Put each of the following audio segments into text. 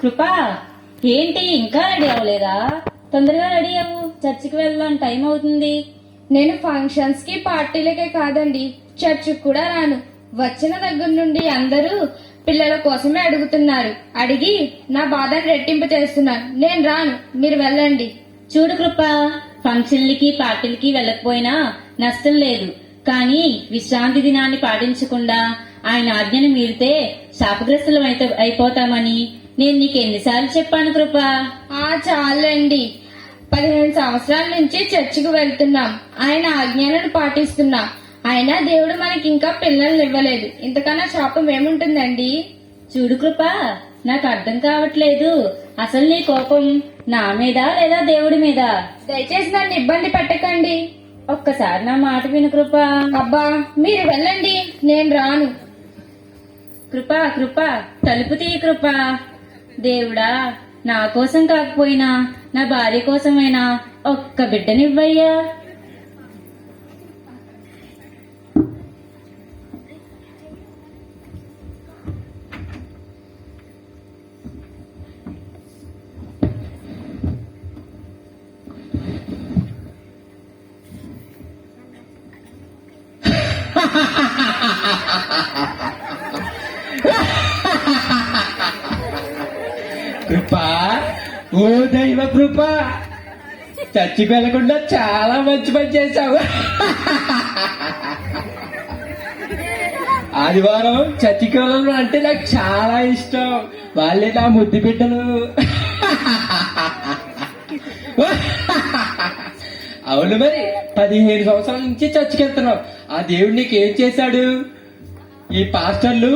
కృపా, ఏంటి ఇంకా రెడీ అవ్వలేదా? తొందరగా రెడీ అవ్వు, చర్చికి వెళ్దాం, టైం అవుతుంది. నేను ఫంక్షన్స్ కి పార్టీలకే కాదండి, చర్చికి కూడా రాను. వచ్చిన దగ్గర నుండి అందరూ పిల్లల కోసమే అడుగుతున్నారు. అడిగి నా బాధను రెట్టింపు చేస్తున్నారు. నేను రాను, మీరు వెళ్ళండి. చూడు కృపా, ఫంక్షన్లకి పార్టీలకి వెళ్ళకపోయినా నష్టం లేదు. కానీ విశ్రాంతి దినాన్ని పాటించకుండా ఆయన ఆజ్ఞను మీరితే శాపగ్రస్తులం అయిపోతామని నేను నీకు ఎన్నిసార్లు చెప్పాను కృపా? చాలండి. 15 సంవత్సరాల నుంచి చర్చికి వెళ్తున్నాం, ఆయన ఆజ్ఞలను పాటిస్తున్నాం. అయినా దేవుడు మనకి ఇంకా పిల్లల్ని ఇవ్వలేదు. ఇంతకన్నా శాపం ఏముంటుందండి? చూడు కృపా, నాకు అర్థం కావట్లేదు. అసలు నీ కోపం నా మీద లేదా దేవుడి మీద? దయచేసి నన్ను ఇబ్బంది పెట్టకండి. ఒక్కసారి నా మాట విను కృపా. అబ్బా, మీరు వెళ్ళండి, నేను రాను. కృపా కృపా, తలుపు తీయ కృపా. దేవుడా, నా కోసం కాకపోయినా నా భార్య కోసమైనా ఒక్క బిడ్డనివ్వయ్యా. కృపా, ఓ దైవ కృప, చర్చికి వెళ్లకుండా చాలా మంచి పని చేశావు. ఆదివారం చర్చికి వెళ్ళడం అంటే నాకు చాలా ఇష్టం. వాళ్ళే నా ముద్దు బిడ్డలు. అవును, మరి 15 సంవత్సరాల నుంచి చర్చికి వెళ్తున్నావు. ఆ దేవుడు నీకు ఏం చేశాడు? ఈ పాస్టర్లు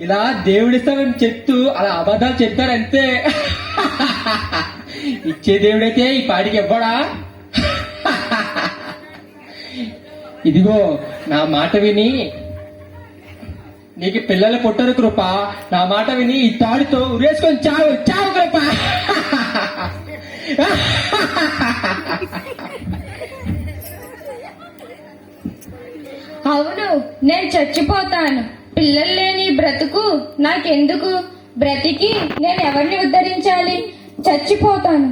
ఇలా దేవుడిస్తారని చెప్తూ అలా అబద్ధాలు చెప్తారంతే. ఇచ్చే దేవుడైతే ఈ పాటికి ఇవ్వడా? ఇదిగో నా మాట విని, నీకు పిల్లలు పుట్టరు కృప. నా మాట విని ఈ తాడితో ఉరేసుకొని చావు చావు కృప. అవును, నేను చచ్చిపోతాను. పిల్లలు లేని బ్రతుకు నాకెందుకు? బ్రతికి నేను ఎవరిని ఉద్ధరించాలి? చచ్చిపోతాను.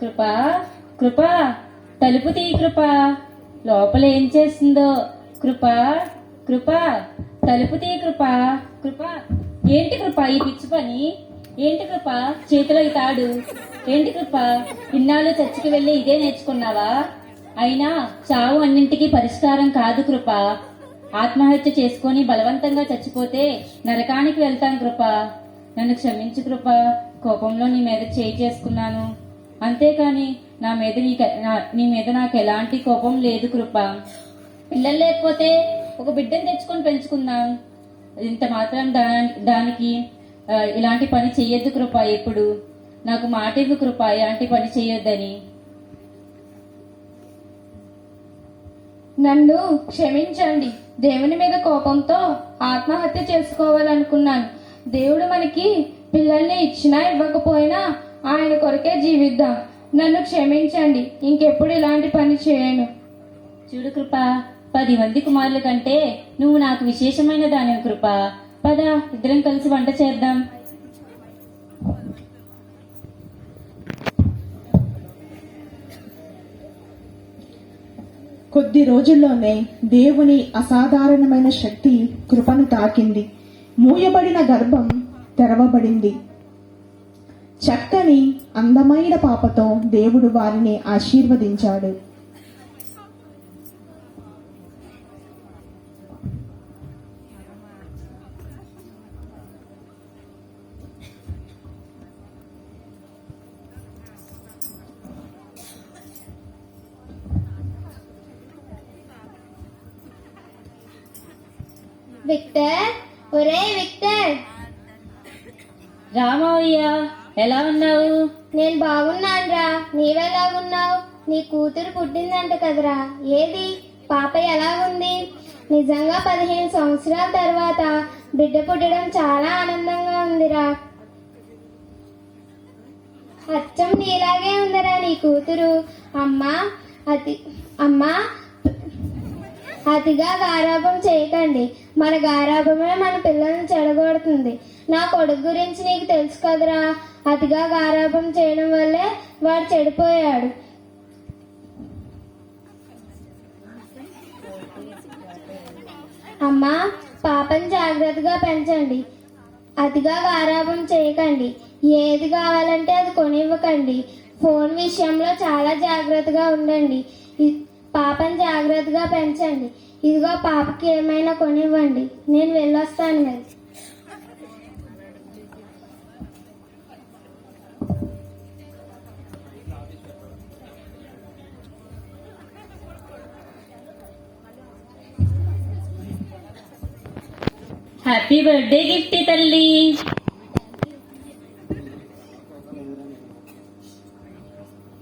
కృపా కృపా, తలుపు తీ కృపా. లోపల ఏం చేస్తుందో? కృపా కృపా, తలుపు తీ కృపా. కృపా, ఏంటి కృపా ఈ పిచ్చి పని? ఏంటి కృపా చేతిలో ఈ తాడు? ఏంటి కృపా, ఇన్నాళ్ళు చర్చికి వెళ్ళి ఇదే నేర్చుకున్నావా? అయినా చావు అన్నింటికీ పరిష్కారం కాదు కృపా. ఆత్మహత్య చేసుకొని బలవంతంగా చచ్చిపోతే నరకానికి వెళ్తాం కృపా. నన్ను క్షమించు కృపా. కోపంలో నీ మీద చేయి చేసుకున్నాను, అంతేకాని నీ మీద నాకు ఎలాంటి కోపం లేదు కృప. పిల్లలు లేకపోతే ఒక బిడ్డను తెచ్చుకొని పెంచుకుందాం. ఇంత మాత్రం దానికి ఇలాంటి పని చెయ్యొద్దు కృప. ఎప్పుడు నాకు మాట ఇవ్వు కృప, ఇలాంటి పని చెయ్యొద్దని. నన్ను క్షమించండి. దేవుని మీద కోపంతో ఆత్మహత్య చేసుకోవాలనుకున్నాను. దేవుడు మనకి పిల్లల్ని ఇచ్చినా ఇవ్వకపోయినా ఆయన కొరకే జీవిద్దాం. నన్ను క్షమించండి, ఇంకెప్పుడు ఇలాంటి పని చేయను. చూడు కృప, 10 మంది కుమారుల కంటే నువ్వు నాకు విశేషమైన దానివి కృప. పద, ఇద్దరం కలిసి వంట చేద్దాం. కొద్ది రోజుల్లోనే దేవుని అసాధారణమైన శక్తి కృపను తాకింది. మూయబడిన గర్భం తెరవబడింది. చక్కని అందమైన పాపతో దేవుడు వారిని ఆశీర్వదించాడు. విక్టర్, ఒరే విక్టర్. రామయ్య, ఎలా ఉన్నావు? నేను బాగున్నానురా, నీవెలాగున్నావు? నీ కూతురు పుట్టిందంట కదరా, ఏది పాప ఎలా ఉంది? నిజంగా 15 సంవత్సరాల తర్వాత బిడ్డ పుట్టడం చాలా ఆనందంగా ఉందిరా. అచ్చం నీలాగే ఉందిరా నీ కూతురు. అమ్మా అతిగా గారాబం చేయకండి. మన గారాబమే మన పిల్లల్ని చెడగొడుతుంది. నా కొడుకు గురించి నీకు తెలుసు కదరా, అతిగా గారాబం చేయడం వల్లే వాడు చెడిపోయాడు. అమ్మా, పాపని జాగ్రత్తగా పెంచండి, అతిగా గారాబం చేయకండి. ఏది కావాలంటే అది కొనివ్వకండి. ఫోన్ విషయంలో చాలా జాగ్రత్తగా ఉండండి. పాపని జాగ్రత్తగా పెంచండి. ఇదిగో పాపకి ఏమైనా కొనివ్వండి. నేను వెళ్ళొస్తాను మరి. హ్యాపీ బర్త్డే గిఫ్టీ తల్లి.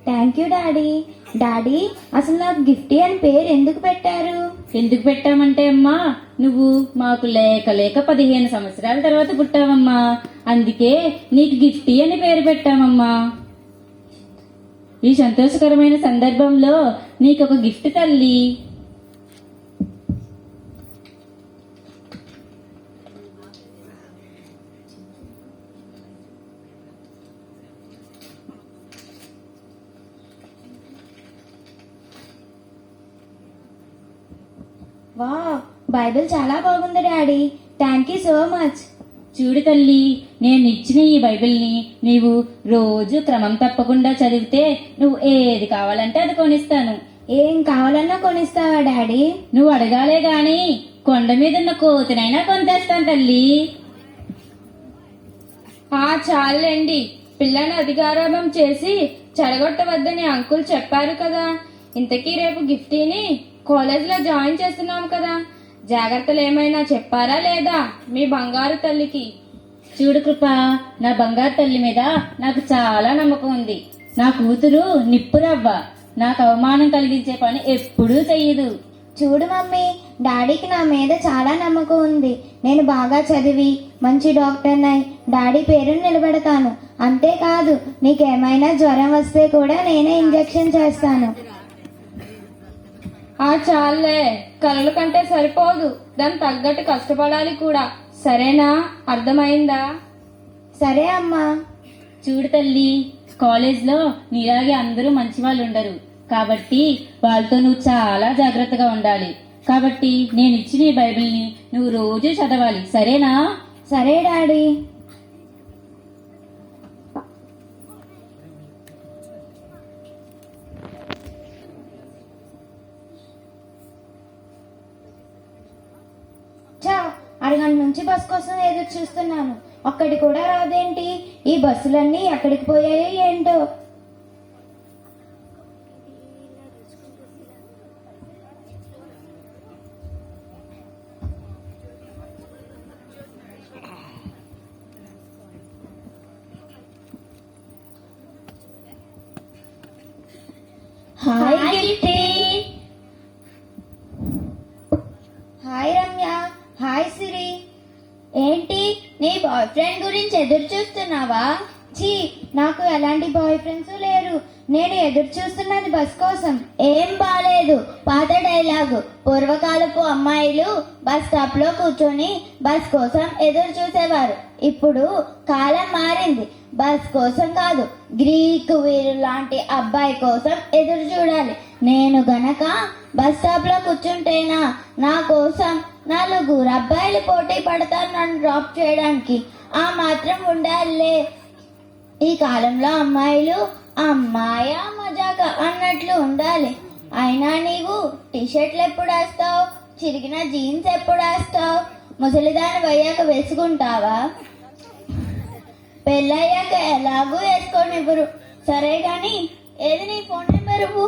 Thank you daddy. డాడీ, అసలు నాకు గిఫ్టీ అని పేరు ఎందుకు పెట్టారు? ఎందుకు పెట్టామంటే అమ్మా, నువ్వు మాకు లేక లేక 15 సంవత్సరాల తర్వాత పుట్టావమ్మా. అందుకే నీకు గిఫ్టీ అని పేరు పెట్టామమ్మా. ఈ సంతోషకరమైన సందర్భంలో నీకు ఒక గిఫ్ట్ తల్లి. వా, బైబిల్ చాలా బాగుంది daddy. Thank you so much. చూడు తల్లి, నేను ఇచ్చిన ఈ బైబిల్ని నీవు రోజు క్రమం తప్పకుండా చదివితే నువ్వు ఏది కావాలంటే అది కొనిస్తాను. ఏం కావాలన్నా కొనిస్తావా డాడీ? నువ్వు అడగాలే గాని కొండ మీద ఉన్న కోతినైనా కొనితేస్తాను తల్లి. చాలండి, పిల్లని అధికారాభం చేసి చెడగొట్టవద్దని అంకుల్ చెప్పారు కదా. ఇంతకీ రేపు గిఫ్టీని కాలేజ్లో జాయిన్ చేస్తున్నాము కదా, జాగ్రత్తలు ఏమైనా చెప్పారా లేదా మీ బంగారు తల్లికి? చూడు కృప, నా బంగారు తల్లి మీద నాకు చాలా నమ్మకం ఉంది. నా కూతురు నిప్పురవ్వ. నాకు అవమానం కలిగించే పని ఎప్పుడూ చెయ్యదు. చూడు మమ్మీ, డాడీకి నా మీద చాలా నమ్మకం ఉంది. నేను బాగా చదివి మంచి డాక్టర్నై డాడీ పేరును నిలబెడతాను. అంతేకాదు, నీకేమైనా జ్వరం వస్తే కూడా నేనే ఇంజెక్షన్ చేస్తాను. చాలే, కలలు కంటే సరిపోదు, దాన్ని తగ్గట్టు కష్టపడాలి కూడా. సరేనా? అర్థమైందా? సరే అమ్మా. చూడు తల్లి, కాలేజ్లో నీలాగే అందరూ మంచి వాళ్ళు ఉండరు. కాబట్టి వాళ్ళతో నువ్వు చాలా జాగ్రత్తగా ఉండాలి. కాబట్టి నేను ఇచ్చిన ఈ బైబిల్ని నువ్వు రోజు చదవాలి. సరేనా? సరే డాడీ. అరగంట నుంచి బస్ కోసం ఎదురు చూస్తున్నాను. ఒక్కటి కూడా రాదేంటి? ఈ బస్సులన్నీ ఎక్కడికి పోయాయో ఏంటో. హాయ్ గిఫ్టీ. హాయ్ రమ్య. హాయ్ సిరి. ఏంటి, నీ బాయ్ ఫ్రెండ్ గురించి ఎదురు చూస్తున్నావా? ఛీ, నాకు ఎలాంటి బాయ్ ఫ్రెండ్స్ లేరు. నేను ఎదురు చూస్తున్నది బస్ కోసం. ఏం బాలేదు, పాత డైలాగు. పూర్వకాలపు అమ్మాయిలు బస్ స్టాప్ లో కూర్చొని బస్ కోసం ఎదురు చూసేవారు. ఇప్పుడు కాలం మారింది. బస్ కోసం కాదు, గ్రీకు వీరు లాంటి అబ్బాయి కోసం ఎదురు చూడాలి. నేను గనక బస్ స్టాప్ లో కూర్చుంటేనా నా కోసం 4 అబ్బాయిలు పోటీ పడతారు నన్ను డ్రాప్ చేయడానికి. ఆ మాత్రం ఉండాలే. ఈ కాలంలో అమ్మాయిలు అమ్మాయా మజాక అన్నట్లు ఉండాలి. అయినా నీవు టీషర్ట్లు ఎప్పుడు వేస్తావు? చిరిగిన జీన్స్ ఎప్పుడు వేస్తావు? ముసలిదాని అయ్యాక వేసుకుంటావా? పెళ్ళయ్యాక ఎలాగూ వేసుకోనివ్వరు. సరే గాని, ఏది నీ ఫోన్ నెంబరు?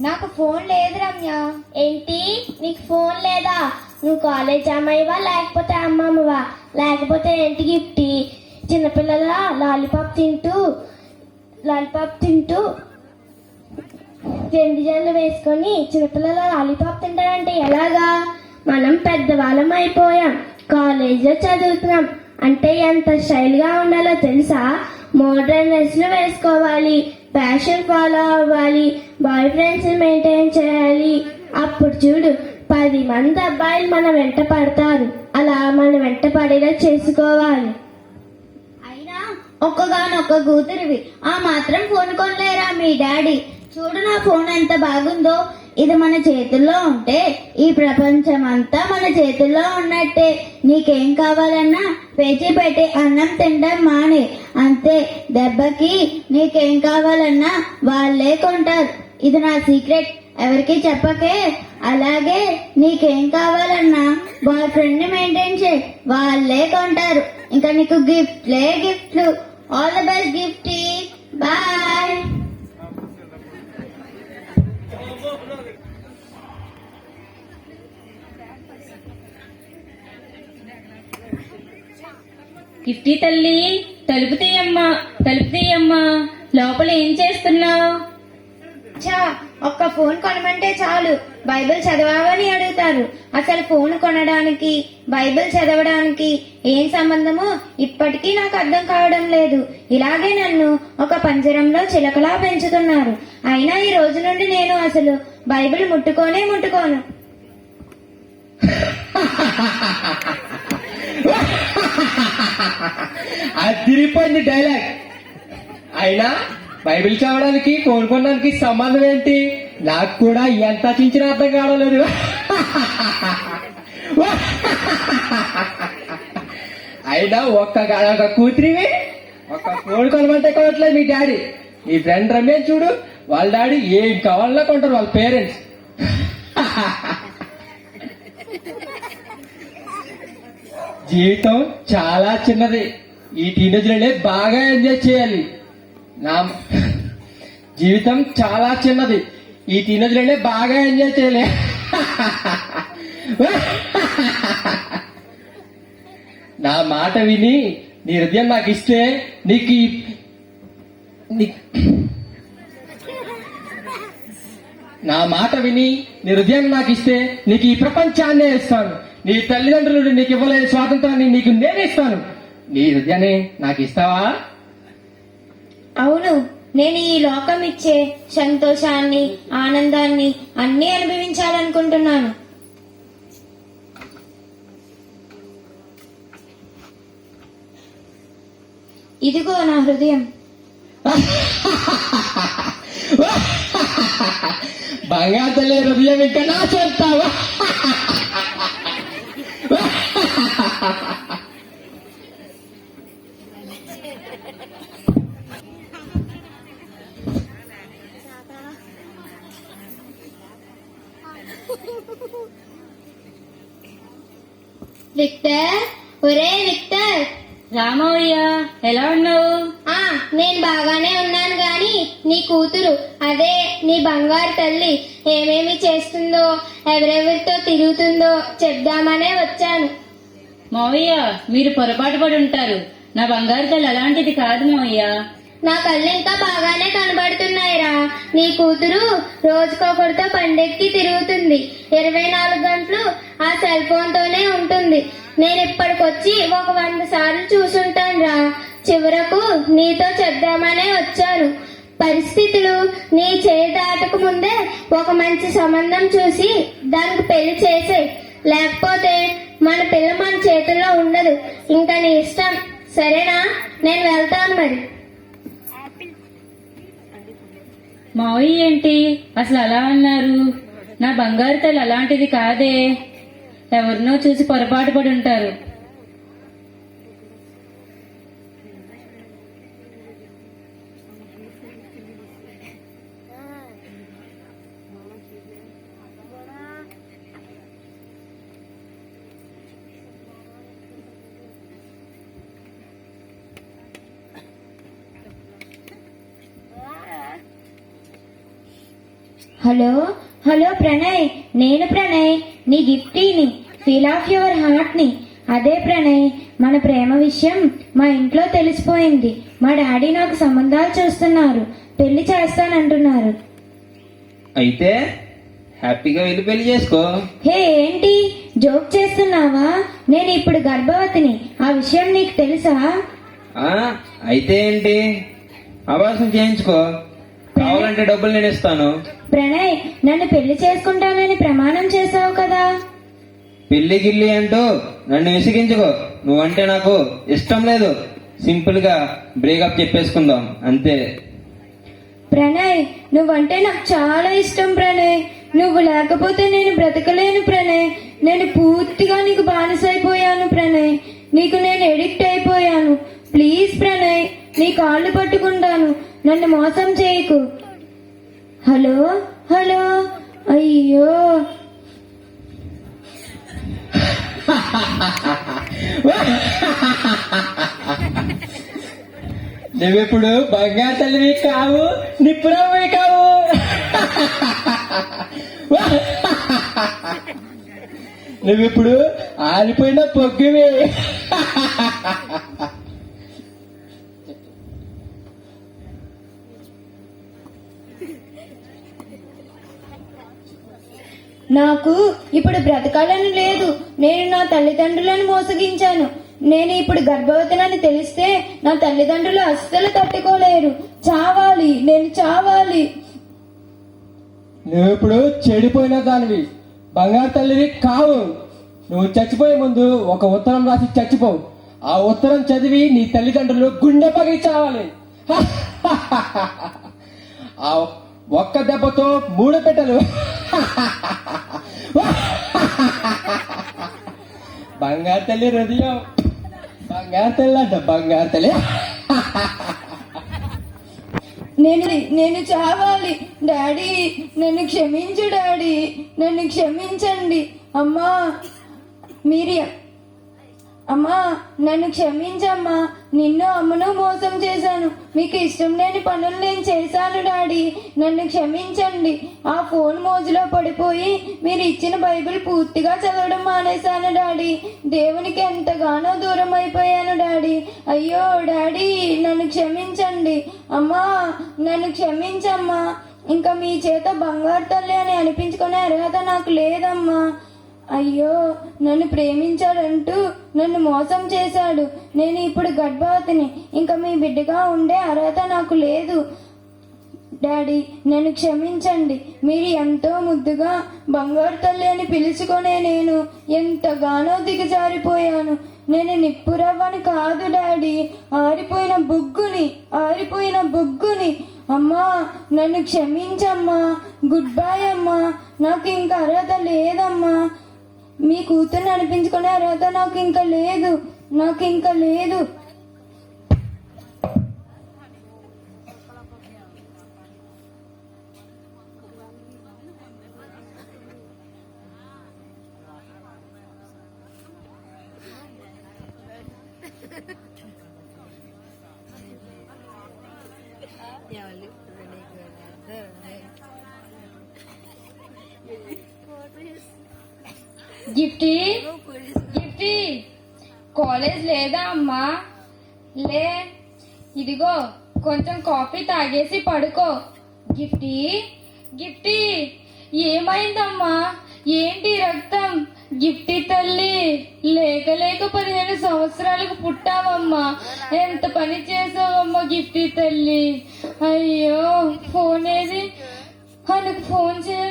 నాకు ఫోన్ లేదు రమ్య. ఏంటి, నీకు ఫోన్ లేదా? నువ్వు కాలేజ్ అమ్మాయివా లేకపోతే అమ్మమ్మవా? లేకపోతే ఏంటి గిఫ్టీ? చిన్నపిల్లల లాలీపాప్ తింటూ జండు జల్లు వేసుకొని చిన్నపిల్లల లాలీపాప్ తింటారంటే ఎలాగా? మనం పెద్దవాళ్ళం అయిపోయాం, కాలేజీలో చదువుతున్నాం అంటే ఎంత స్టైల్ గా ఉండాలో తెలుసా? మోడర్న్ డ్రెస్లు వేసుకోవాలి, ఫ్యాషన్ ఫాలో అవ్వాలి, బాయ్ ఫ్రెండ్స్ మెయింటైన్ చేయాలి. అప్పుడు చూడు 10 మంది అబ్బాయిలు మన వెంట పడతారు. అలా మన వెంట పడేలా చేసుకోవాలి. అయినా ఒక్కగానొక్క కూతురివి, ఆ మాత్రం ఫోన్ కొనలేరా మీ డాడీ? చూడు నా ఫోన్ ఎంత బాగుందో. ఇది మన చేతుల్లో ఉంటే ఈ ప్రపంచం అంతా మన చేతుల్లో ఉన్నట్టే. నీకేం కావాలన్నా పేచీ పెట్టి అన్నం తినడం మానే, అంతే. దెబ్బకి నీకేం కావాలన్నా వాళ్ళే కొంటారు. ఇది నా సీక్రెట్, ఎవరికి చెప్పకే. అలాగే నీకేం కావాలన్నా బాయ్ ఫ్రెండ్ ని మెయింటైన్ చేయి, వాళ్ళే కొంటారు. ఇంకా నీకు గిఫ్ట్లు. All the best Gifty, bye. Gifty తల్లి, తలుపు తీయమ్మా, లోపల ఏం చేస్తున్నావు? చా, ఒక్క ఫోన్ కొనమంటే చాలు బైబిల్ చదవాలని అడుగుతారు. అసలు ఫోన్ కొనడానికి బైబిల్ చదవడానికి ఏం సంబంధమో ఇప్పటికీ నాకు అర్థం కావడం లేదు. ఇలాగే నన్ను ఒక పంజరంలో చిలకలా పెంచుతున్నారు. అయినా ఈ రోజు నుండి నేను అసలు బైబిల్ ముట్టుకోను. అదిరిపోయింది డైలాగ్. అయినా బైబిల్ చదవడానికి ఫోన్ కొనడానికి సంబంధం ఏంటి? నాకు కూడా ఎంత చించిన అర్థం కావలేదు. అయినా ఒక్క కూతురివి ఒక్క ఫోన్ కొనమంటే కొనట్లేదు మీ డాడీ. నీ ఫ్రెండ్ రమేష్ చూడు, వాళ్ళ డాడీ ఏం కావాలన్నా కొంటారు వాళ్ళ పేరెంట్స్. జీవితం చాలా చిన్నది, ఈ టీనేజ్లోనే బాగా ఎంజాయ్ చేయాలి. జీవితం చాలా చిన్నది, ఈ టీనేజ్లోనే బాగా ఎంజాయ్ చేయాలి. నా మాట విని నీ హృదయం నాకు ఇస్తే నా మాట విని నీ హృదయం నాకు ఇస్తే నీకు ఈ ప్రపంచాన్నే ఇస్తాను. నీ తల్లిదండ్రులు నీకు ఇవ్వలేని స్వాతంత్రాన్ని నీకు నేనే ఇస్తాను. నీ హృదయాన్ని నాకు ఇస్తావా? అవును, నేను ఈ లోకం ఇచ్చే సంతోషాన్ని, ఆనందాన్ని అన్ని అనుభవించాలనుకుంటున్నాను. ఇదిగో నా హృదయం. బంగారు తల్లి హృదయం ఇంకా నా చెప్తావా? విక్టర్, ఒరే విక్టర్. రామయ్య, ఎలా ఉన్నావు? నేను బాగానే ఉన్నాను గాని నీ కూతురు, అదే నీ బంగారు తల్లి ఏమేమి చేస్తుందో, ఎవరెవరితో తిరుగుతుందో చెప్దామనే వచ్చాను. మావయ్య, మీరు పొరపాటు పడి ఉంటారు. నా బంగారు తల్లి అలాంటిది కాదు మావయ్య. నా కళ్ళు ఇంకా బాగానే కనబడుతున్నాయిరా. నీ కూతురు రోజుకొకరితో పండెక్కి తిరుగుతుంది. 24 గంటలు ఆ సెల్ ఫోన్ తోనే ఉంటుంది. నేను ఇప్పటికొచ్చి ఒక 100 సార్లు చూసుంటాను రా. చివరకు నీతో చెప్దామనే వచ్చాను. పరిస్థితులు నీ చేయి దాటక ముందే ఒక మంచి సంబంధం చూసి దానికి పెళ్లి చేసే, లేకపోతే మన పిల్ల మన చేతుల్లో ఉండదు. ఇంకా నీ ఇష్టం, సరేనా? నేను వెళ్తాను మరి. మావయ్య ఏంటి అసలు అలా అన్నారు? నా బంగారు తల్లి అలాంటిది కాదే. ఎవరినో చూసి పొరపాటు పడి ఉంటారు. హలో ప్రణయ్, నేను ప్రణయ్, నీ గిఫ్టీని, ఫీల్ ఆఫ్ యువర్ హార్ట్ ని. అదే ప్రణయ్, మన ప్రేమ విషయం మా ఇంట్లో తెలిసిపోయింది. మా డాడీ నాకు సంబంధాలు చూస్తున్నారు, పెళ్లి చేస్తానంటున్నారు. అయితే హ్యాపీగా వెళ్ళి పెళ్లి చేసుకో. హే ఏంటి జోక్ చేస్తున్నావా? నేను ఇప్పుడు గర్భవతిని, ఆ విషయం నీకు తెలుసా? ఆ అయితే ఏంటి, అబార్షన్ చేయించుకో, కావాలంటే డబ్బులు నేను ఇస్తాను. ప్రణయ్, నన్ను పెళ్లి చేసుకుంటానని ప్రమాణం చేశావు కదా. పెళ్లి గిల్లి అంటూ నన్ను విసిగించుకో. నువ్వంటే నాకు ఇష్టం లేదు, సింపుల్ గా బ్రేకప్ చెప్పేసుకుందాం అంతే. ప్రణయ్, నువ్వంటే నాకు చాలా ఇష్టం ప్రణయ్. నువ్వు లేకపోతే నేను బ్రతకలేను ప్రణయ్. నేను పూర్తిగా నీకు బానిసైపోయాను ప్రణయ్. నీకు నేను ఎడిక్ట్ అయిపోయాను. ప్లీజ్ ప్రణయ్, నీ కాళ్ళు పట్టుకుంటాను, నన్ను మోసం చేయకు. హలో హలో, అయ్యో నువ్వెప్పుడు బంగారు తల్లివి కావు, నిప్పురవ్వి కావు. నువ్విప్పుడు ఆరిపోయిన పొగ్గువి. నాకు ఇప్పుడు బ్రతకాలని లేదు. నేను నా తల్లిదండ్రులను మోసగించాను. నేను ఇప్పుడు గర్భవతినని తెలిస్తే నా తల్లిదండ్రులు అస్సలు తట్టుకోలేరు. చావాలి, నేను చావాలి. నువ్విప్పుడు చెడిపోయిన దానివి, బంగారు తల్లివి కావు. నువ్వు చచ్చిపోయే ముందు ఒక ఉత్తరం రాసి చచ్చిపోవు. ఆ ఉత్తరం చదివి నీ తల్లిదండ్రులు గుండె పగిలి చావాలి. ఆ ఒక్క దెబ్బతో 3 పెట్టలు. బంగారు తల్లి హృదయం, బంగారు తల్లి అంట, బంగారు తల్లి. నేను చావాలి. డాడీ, నన్ను క్షమించు డాడీ, నన్ను క్షమించండి. అమ్మా అమ్మా, నన్ను క్షమించమ్మా. నిన్ను అమ్మను మోసం చేశాను. మీకు ఇష్టం లేని పనులు నేను చేశాను డాడీ, నన్ను క్షమించండి. ఆ ఫోన్ మోజులో పడిపోయి మీరు ఇచ్చిన బైబిల్ పూర్తిగా చదవడం మానేశాను డాడీ. దేవునికి ఎంతగానో దూరం అయిపోయాను డాడీ. అయ్యో డాడీ, నన్ను క్షమించండి. అమ్మా, నన్ను క్షమించమ్మా. ఇంకా మీ చేత బంగారు తల్లి అని అనిపించుకునే అర్హత నాకు లేదమ్మా. అయ్యో, నన్ను ప్రేమించాడంటూ నన్ను మోసం చేశాడు. నేను ఇప్పుడు గర్భవతిని, ఇంకా మీ బిడ్డగా ఉండే అర్హత నాకు లేదు. డాడీ, నన్ను క్షమించండి. మీరు ఎంతో ముద్దుగా బంగారు తల్లి అని పిలుచుకునే నేను ఎంతగానో దిగజారిపోయాను. నేను నిప్పురవ్వని కాదు డాడీ, ఆరిపోయిన బొగ్గుని. అమ్మా, నన్ను క్షమించమ్మా. గుడ్ బై అమ్మా. నాకు ఇంకా అర్హత లేదమ్మా. మీ కూతుర్ని అనిపించుకునే అర్హత నాకు ఇంకా లేదు. గిఫ్టీ, కాలేజ్ లేదా అమ్మా? లే, ఇదిగో కొంచెం కాఫీ తాగేసి పడుకో. గిఫ్టీ, ఏమైందమ్మా? ఏంటి రక్తం? గిఫ్టీ తల్లి, లేక 15 సంవత్సరాలకు పుట్టావమ్మా. ఎంత పని చేసావమ్మా గిఫ్టీ తల్లి. అయ్యో, ఫోన్ ఏది? ఆయనకు ఫోన్ చే.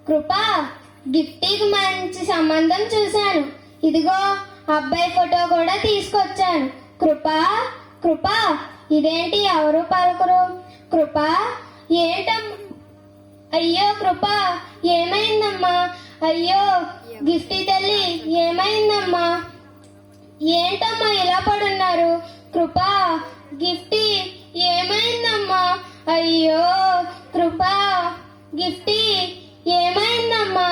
కృపా, గిఫ్టీకి మంచి సంబంధం చూశాను. ఇదిగో అబ్బాయి ఫోటో కూడా తీసుకొచ్చాను. కృపా, ఇదేంటి ఎవరు పలకరు? కృపా, ఏంటమ్మా? అయ్యో కృపా, ఏమైందమ్మా? అయ్యో గిఫ్టీ తల్లి, ఏమైందమ్మా? ఏంటమ్మా ఇలా పడున్నారు? కృపా, గిఫ్టీ, ఏమైందమ్మా? అయ్యో కృపా, గిఫ్టీ, ఏమైందమ్మా?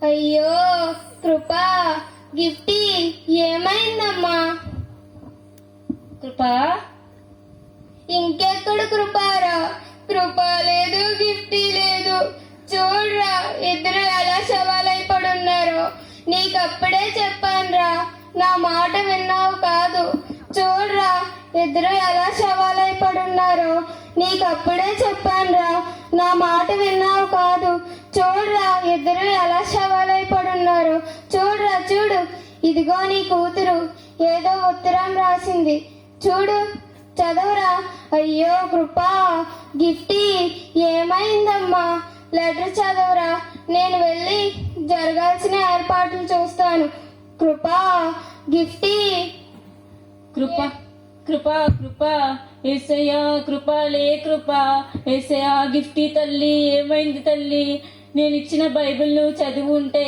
అయ్యో కృపా, గిఫ్టీ ఏమైందమ్మా? కృపా ఇంకెక్కడ కృపారా? కృపా లేదు, గిఫ్టీ లేదు. చూడరా ఇద్దరు ఎలా శవాలైపడున్నారో. నీకప్పుడే చెప్పానురా, నా మాట విన్నావు కాదు. చూడరా ఇద్దరు ఎలా శవాలైపడున్నారో. నీకప్పుడే చెప్పానురా, నా మాట విన్నావు కాదు. చూడరా ఇద్దరు ఎలా శవాలైపడున్నారో. చూడరా చూడు, ఇదిగో నీ కూతురు ఏదో ఉత్తరం రాసింది. చూడు, చదవరా. అయ్యో కృపా, గిఫ్టీ ఏమైందమ్మా? లెటర్ చదవరా, నేను వెళ్ళి జరగాల్సిన ఏర్పాట్లు చూస్తాను. కృపా, గిఫ్టీ. కృపా కృపా కృపా ఏసయ్యా, కృపా లే కృపా. ఏసయ్యా, గిఫ్టీ తల్లి ఏమైంది తల్లి? నేను ఇచ్చిన బైబిల్ నువ్వు చదివి ఉంటే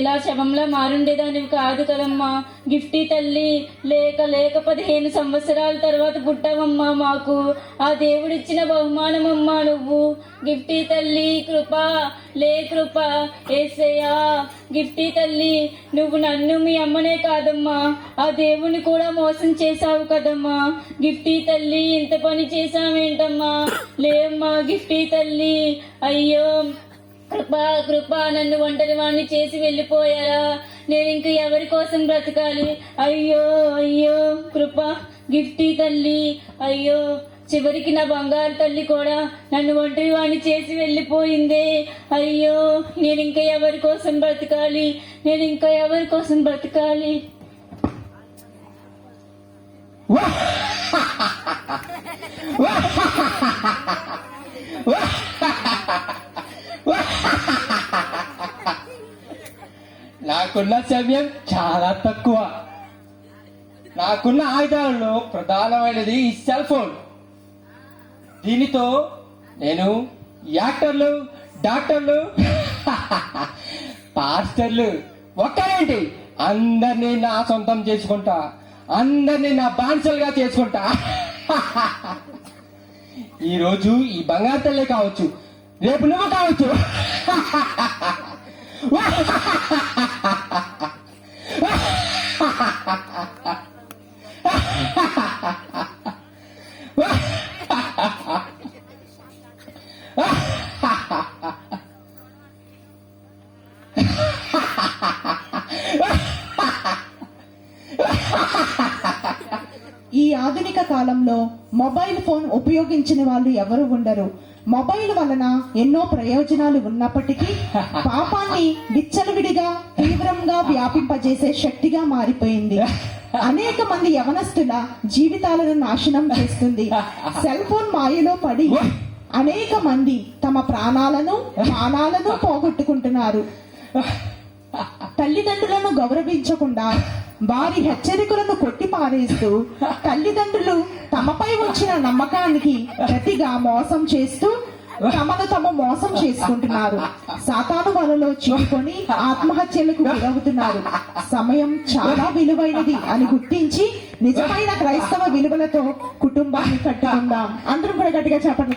ఇలా శవంలా మారుండేదానివి కాదు కదమ్మా. గిఫ్టీ తల్లి లేక 15 సంవత్సరాల తర్వాత పుట్టావమ్మా మాకు. ఆ దేవుడిచ్చిన బహుమానమమ్మా నువ్వు. గిఫ్టీ తల్లి కృపా లే కృపా. ఏసయ్యా, గిఫ్టీ తల్లి నువ్వు నన్ను మీ అమ్మనే కాదమ్మా, ఆ దేవుని కూడా మోసం చేశావు కదమ్మా. గిఫ్టీ తల్లి ఇంత పని చేశావేంటమ్మా? లేమ్మా గిఫ్టీ తల్లి. అయ్యో కృపా కృపా, నన్ను ఒంటరి వాణ్ణి చేసి వెళ్ళిపోయారా? నేను ఇంక ఎవరి కోసం బ్రతకాలి? అయ్యో అయ్యో కృపా, గిఫ్టీ తల్లి. అయ్యో, చివరికి నా బంగారు తల్లి కూడా నన్ను ఒంటరి వాణ్ణి చేసి వెళ్ళిపోయిందే. అయ్యో, నేను ఇంకా ఎవరి కోసం బ్రతకాలి? నేను ఇంకా ఎవరి కోసం బ్రతకాలి? నాకున్న సమయం చాలా తక్కువ. నాకున్న ఆయుధాలలో ప్రధానమైనది ఈ సెల్ ఫోన్. దీనితో నేను యాక్టర్లు, డాక్టర్లు, పాస్టర్లు ఒక్కరేంటి అందరినీ నా సొంతం చేసుకుంటా, అందరినీ నా బాన్సలుగా చేసుకుంటా. ఈరోజు ఈ బంగారు తల్లే కావచ్చు, రేపు నువ్వు కావచ్చు. ఈ ఆధునిక కాలంలో మొబైల్ ఫోన్ ఉపయోగించిన వాళ్ళు ఎవరు ఉండరు. మొబైల్ వలన ఎన్నో ప్రయోజనాలు ఉన్నప్పటికీ పాపాన్ని విచ్చలవిడిగా తీవ్రంగా వ్యాపింపజేసే శక్తిగా మారిపోయింది. అనేక మంది యవనస్తుల జీవితాలను నాశనం చేస్తుంది. సెల్ ఫోన్ మాయలో పడి అనేక మంది తమ ప్రాణాలను మానాలను పోగొట్టుకుంటున్నారు. తల్లిదండ్రులను గౌరవించకుండా వారి హెచ్చరికలను కొట్టిపారేస్తూ తల్లిదండ్రులు తమపై ఉంచిన నమ్మకానికి ప్రతిగా మోసం చేస్తూ తమను తాము మోసం చేసుకుంటున్నారు. సాతాను వలలో చిక్కుకొని ఆత్మహత్యలకు గురవుతున్నారు. సమయం చాలా విలువైనది అని గుర్తించి నిజమైన క్రైస్తవ విలువలతో కుటుంబాన్ని కట్టుకుందాం. అందరం కూడా గట్టిగా చెప్పండి.